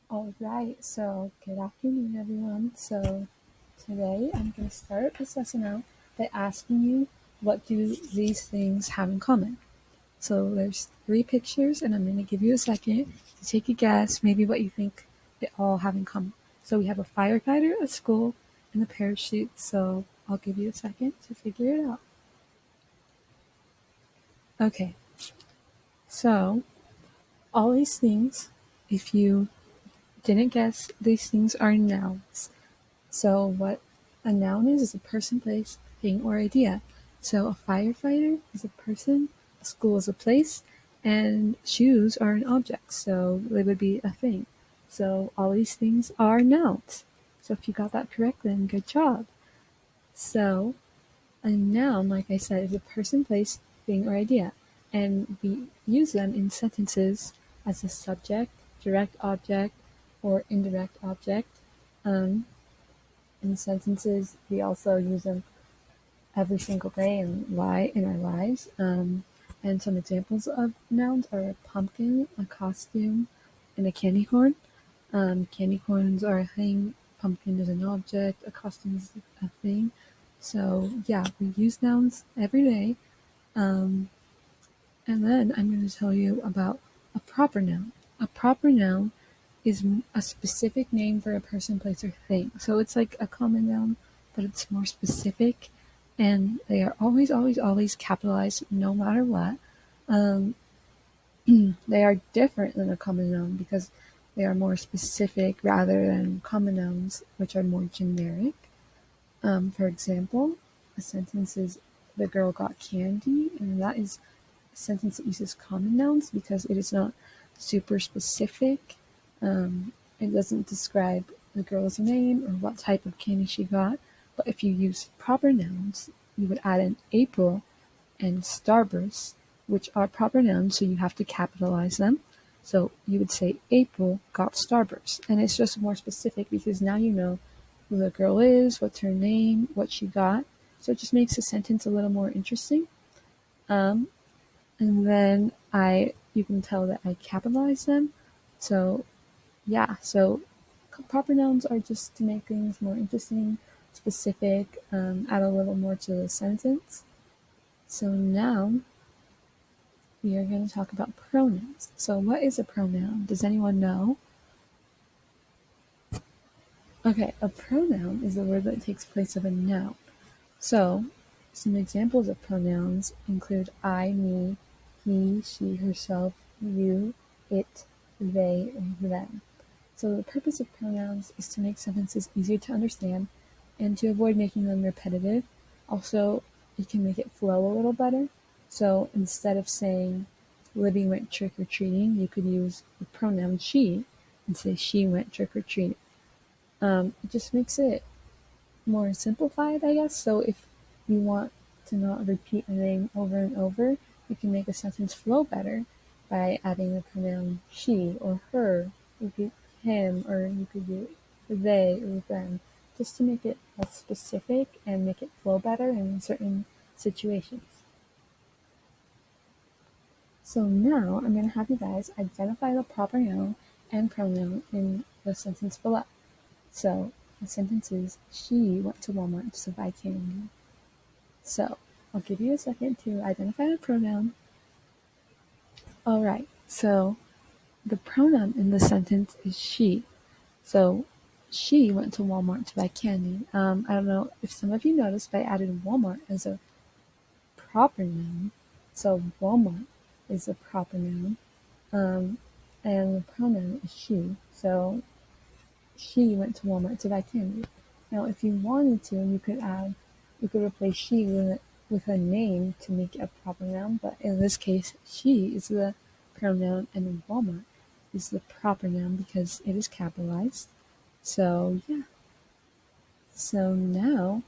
All right, so good afternoon, everyone. So today I'm going to start this lesson out by asking you, what do these things have in common? So there's three pictures, and I'm going to give you a second to take a guess, maybe what you think they all have in common. So we have a firefighter, a school, and a parachute. So I'll give you a second to figure it out. Okay, so all these things, if you didn't guess, these things are nouns. So what a noun is a person, place, thing, or idea. So a firefighter is a person, a school is a place, and shoes are an object. So they would be a thing. So all these things are nouns. So if you got that correct, then good job. So a noun, like I said, is a person, place, thing, or idea. And we use them in sentences as a subject, direct object, or indirect object. Um, in sentences, we also use them every single day in our lives. And some examples of nouns are a pumpkin, a costume, and a candy corn. Candy corns are a thing, pumpkin is an object, a costume is a thing. So yeah, we use nouns every day. Um, and then I'm going to tell you about a proper noun. A proper noun is a specific name for a person, place, or thing. So it's like a common noun, but it's more specific, and they are always, always, always capitalized no matter what. Um, they are different than a common noun because they are more specific rather than common nouns, which are more generic. For example, a sentence is "the girl got candy," and that is a sentence that uses common nouns because it is not super specific. It doesn't describe the girl's name or what type of candy she got. But if you use proper nouns, you would add in April and starburst, which are proper nouns, so you have to capitalize them. So you would say April got starburst, and it's just more specific because now you know who the girl is, what's her name, what she got. So it just makes the sentence a little more interesting. Um, and then you can tell that I capitalize them. So yeah, so proper nouns are just to make things more interesting, specific, add a little more to the sentence. So now we are going to talk about pronouns. So what is a pronoun? Does anyone know? Okay, a pronoun is a word that takes place of a noun. So some examples of pronouns include I, me, he, she, herself, you, it, they, and them. So the purpose of pronouns is to make sentences easier to understand and to avoid making them repetitive. Also, it can make it flow a little better. So instead of saying Libby went trick or treating, you could use the pronoun she and say she went trick or treating. It just makes it more simplified, I guess. So if you want to not repeat a name over and over, you can make a sentence flow better by adding the pronoun she or her. You could him, or you could do they or them, just to make it less specific and make it flow better in certain situations. So now I'm going to have you guys identify the proper noun and pronoun in the sentence below. So the sentence is she went to Walmart to buy candy. So I'll give you a second to identify the pronoun. All right, so the pronoun in the sentence is she. So she went to Walmart to buy candy. I don't know if some of you noticed, but I added Walmart as a proper noun. So Walmart is a proper noun. Um, and the pronoun is she. So she went to Walmart to buy candy. Now, if you wanted to, you could replace she with a name to make it a proper noun, but in this case, she is the pronoun and Walmart is the proper noun because it is capitalized. So, yeah. So now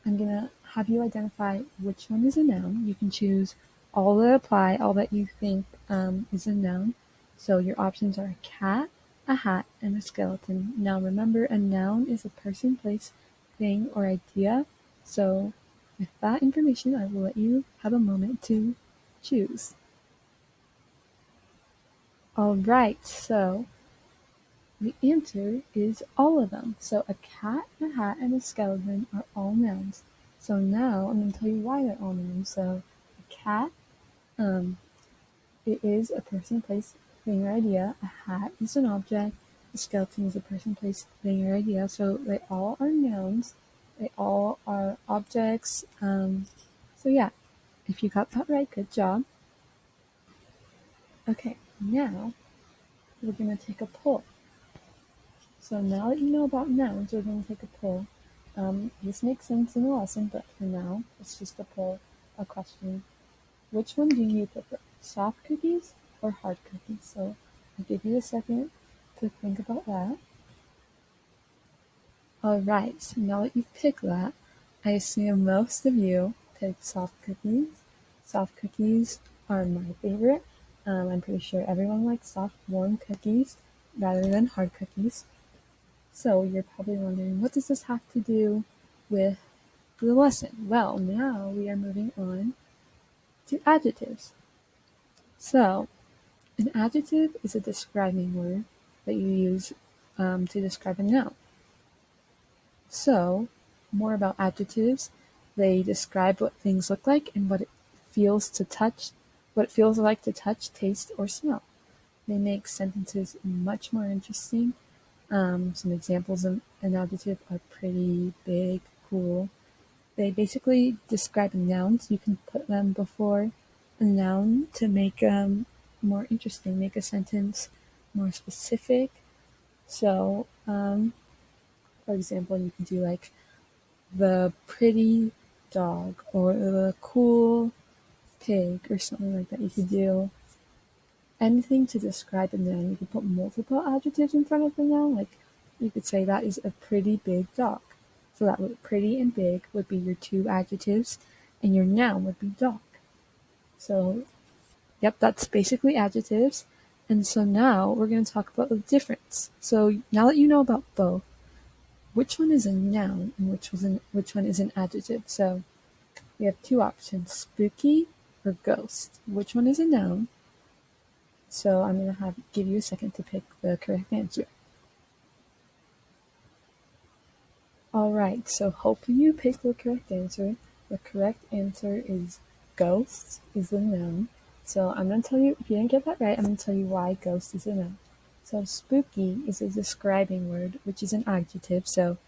I'm gonna have you identify which one is a noun. You can choose all that apply, all that you think is a noun. So your options are a cat, a hat, and a skeleton. Now remember, a noun is a person, place, thing, or idea. So with that information, I will let you have a moment to choose. All right, so The answer is all of them. So a cat, a hat, and a skeleton are all nouns. So now I'm going to tell you why they're all nouns. So a cat, um, it is a person, place, thing, or idea. A hat is an object. A skeleton is a person, place, thing, or idea. So they all are nouns. They all are objects. So yeah, if you got that right, good job. Okay, now we're going to take a poll. So now that you know about nouns, we're going to take a poll. This makes sense in the lesson, but for now, it's just a poll, a question. Which one do you prefer, soft cookies or hard cookies? So I'll give you a second to think about that. All right, so now that you've picked that, I assume most of you picked soft cookies. Soft cookies are my favorite. I'm pretty sure everyone likes soft, warm cookies rather than hard cookies. So you're probably wondering, what does this have to do with the lesson? Well, now we are moving on to adjectives. So an adjective is a describing word that you use to describe a noun. So more about adjectives. They describe what things look like and what it feels to touch, what it feels like to touch, taste, or smell. They make sentences much more interesting. Some examples of an adjective are pretty, big, cool. They basically describe nouns. You can put them before a noun to make them more interesting, make a sentence more specific. So, for example, you can do like the pretty dog or the cool pig or something like that. You could do anything to describe a noun. You could put multiple adjectives in front of the noun. Like you could say that is a pretty big dog. So that would pretty and big would be your two adjectives, and your noun would be dog. So yep, that's basically adjectives. And so now we're going to talk about the difference. So now that you know about both, which one is a noun and which one is an adjective? So we have two options: spooky or ghost. Which one is a noun? So I'm going to give you a second to pick the correct answer. All right, so hopefully you picked the correct answer. The correct answer is ghost is the noun. So I'm going to tell you, if you didn't get that right, I'm going to tell you why ghost is a noun. So spooky is a describing word, which is an adjective. So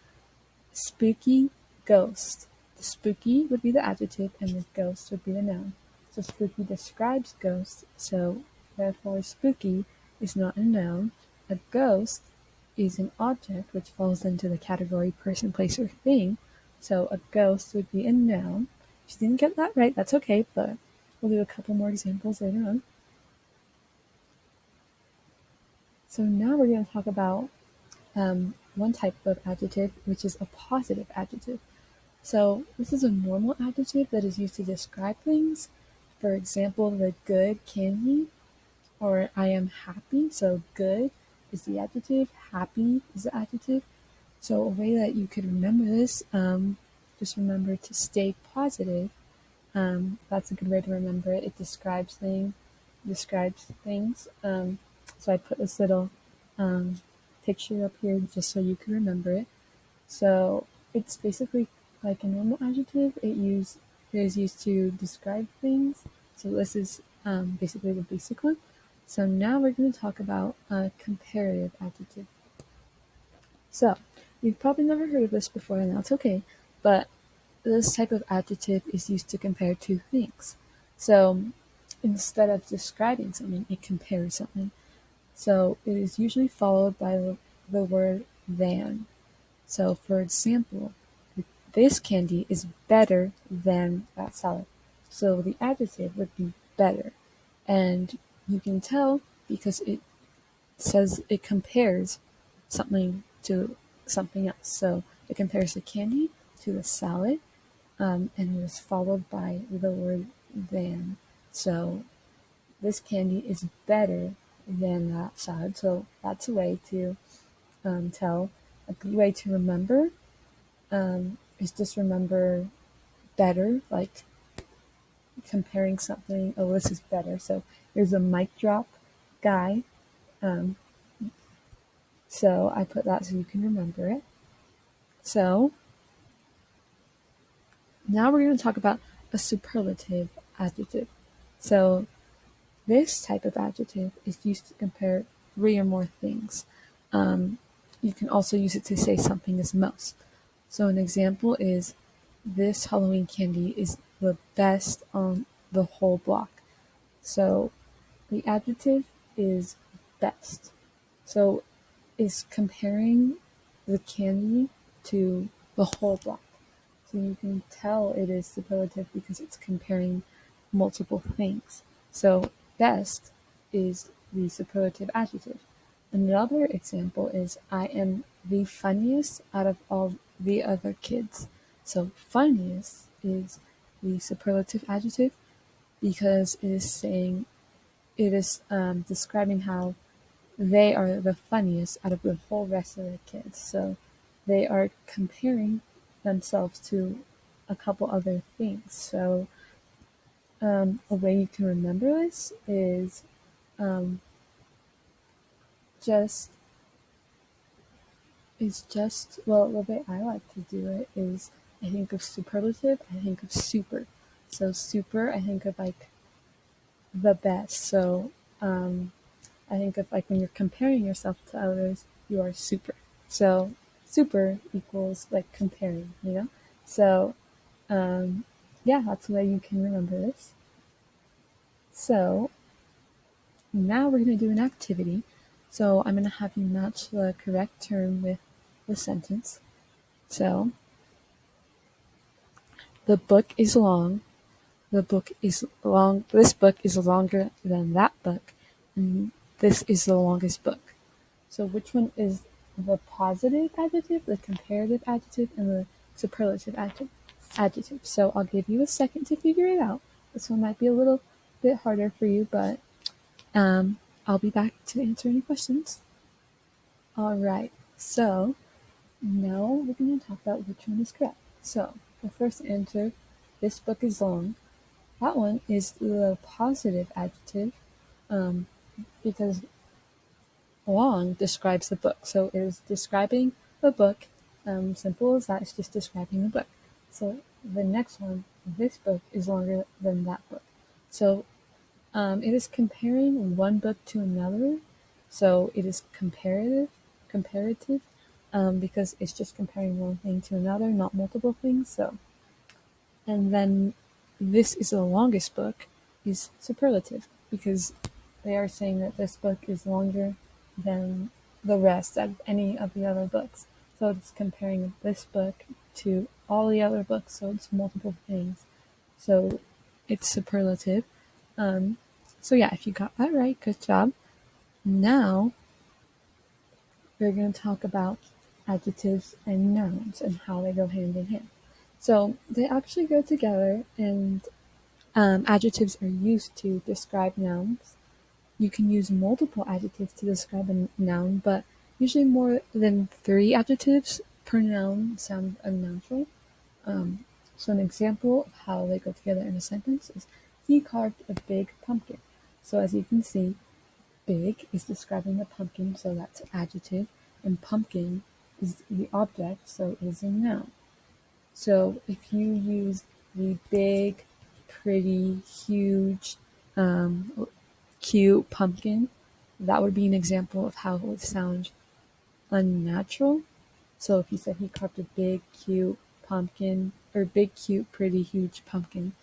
spooky, ghost. The spooky would be the adjective and the ghost would be the noun. So spooky describes ghosts, so therefore spooky is not a noun. A ghost is an object which falls into the category person, place, or thing. So a ghost would be a noun. If you didn't get that right, that's okay, but we'll do a couple more examples later on. So now we're going to talk about one type of adjective, which is a positive adjective. So this is a normal adjective that is used to describe things. For example, the good candy, or I am happy. So good is the adjective, happy is the adjective. So a way that you could remember this, just remember to stay positive. That's a good way to remember it. It describes things. So I put this little picture up here just so you can remember it. So it's basically like a normal adjective. It is used to describe things. So this is basically the basic one. So now we're going to talk about a comparative adjective. So you've probably never heard of this before, and that's okay. But this type of adjective is used to compare two things. So instead of describing something, it compares something. So it is usually followed by the word than. So for example, this candy is better than that salad. So the adjective would be better. And you can tell because it says it compares something to something else. So it compares the candy to the salad, and it is followed by the word than. So this candy is better than that salad. So that's a way to tell. A good way to remember is just remember better, like comparing something. Oh, this is better. So here's a mic drop guy. Um, So I put that so you can remember it. So now we're going to talk about a superlative adjective. So this type of adjective is used to compare three or more things. Um, you can also use it to say something is most. So an example is, this Halloween candy is the best on the whole block. So the adjective is best. So is comparing the candy to the whole block. So you can tell it is superlative because it's comparing multiple things. So best is the superlative adjective. Another example is, I am the funniest out of all the other kids. So funniest is the superlative adjective because it is describing how they are the funniest out of the whole rest of the kids. So they are comparing themselves to a couple other things. So a way you can remember this um, just well, the way I like to do it is, I think of superlative, I think of super. So super, I think of like the best. So I think of like when you're comparing yourself to others, you are super. So super equals like comparing, you know? So yeah, that's the way you can remember this. So now we're going to do an activity. So I'm going to have you match the correct term with the sentence. So the book is long. The book is long. This book is longer than that book. And this is the longest book. So which one is the positive adjective, the comparative adjective, and the superlative adjective? So I'll give you a second to figure it out. This one might be a little bit harder for you, but I'll be back to answer any questions. All right. So now we're going to talk about which one is correct. So the first answer, this book is long. That one is the positive adjective um, because long describes the book. So it is describing the book. Simple as that, it's just describing the book. So the next one, this book is longer than that book. So it is comparing one book to another. So it is comparative, because it's just comparing one thing to another, not multiple things. So, and then this is the longest book is superlative because they are saying that this book is longer than the rest of any of the other books. So it's comparing this book to all the other books, so it's multiple things. So it's superlative. Um, so yeah, if you got that right, good job. Now we're going to talk about adjectives and nouns and how they go hand in hand. So they actually go together, and adjectives are used to describe nouns. You can use multiple adjectives to describe a noun, but usually more than three adjectives per noun sound unnatural. Um, so an example of how they go together in a sentence is, he carved a big pumpkin. So as you can see, big is describing the pumpkin, so that's adjective, and pumpkin is the object, so it is a noun. So if you use the big, pretty, huge, cute pumpkin, that would be an example of how it would sound unnatural. So if you said he carved a big, cute pumpkin, or big, cute, pretty, huge pumpkin,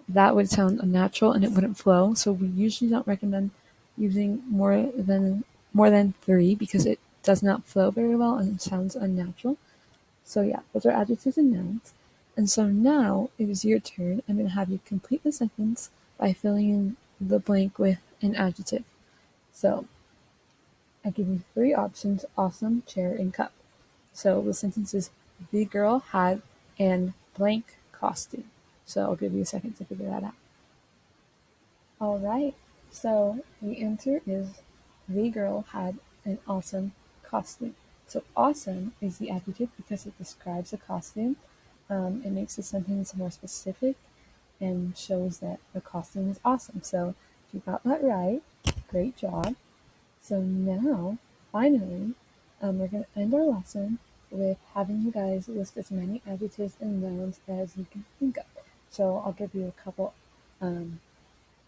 that would sound unnatural and it wouldn't flow. So we usually don't recommend using more than three because it does not flow very well and it sounds unnatural. So yeah, those are adjectives and nouns. And so now it is your turn. I'm going to have you complete the sentence by filling in the blank with an adjective. So I give you three options: awesome, chair, and cup. So the sentence is, the girl had an blank costume. So I'll give you a second to figure that out. All right. So the answer is, the girl had an awesome costume. So awesome is the adjective because it describes the costume. It makes the sentence more specific and shows that the costume is awesome. So if you got that right, great job. So now, finally, We're going to end our lesson with having you guys list as many adjectives and nouns as you can think of. So I'll give you a couple um,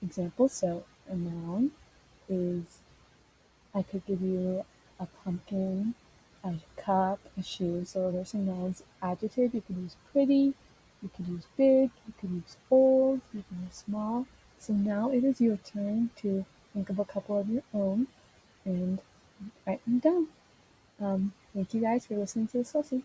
examples. So a noun is, I could give you a pumpkin, a cup, a shoe. So there's some nouns. Adjective, you could use pretty, you could use big, you could use old, you can use small. So now it is your turn to think of a couple of your own and write them down. Thank you guys for listening to this lesson.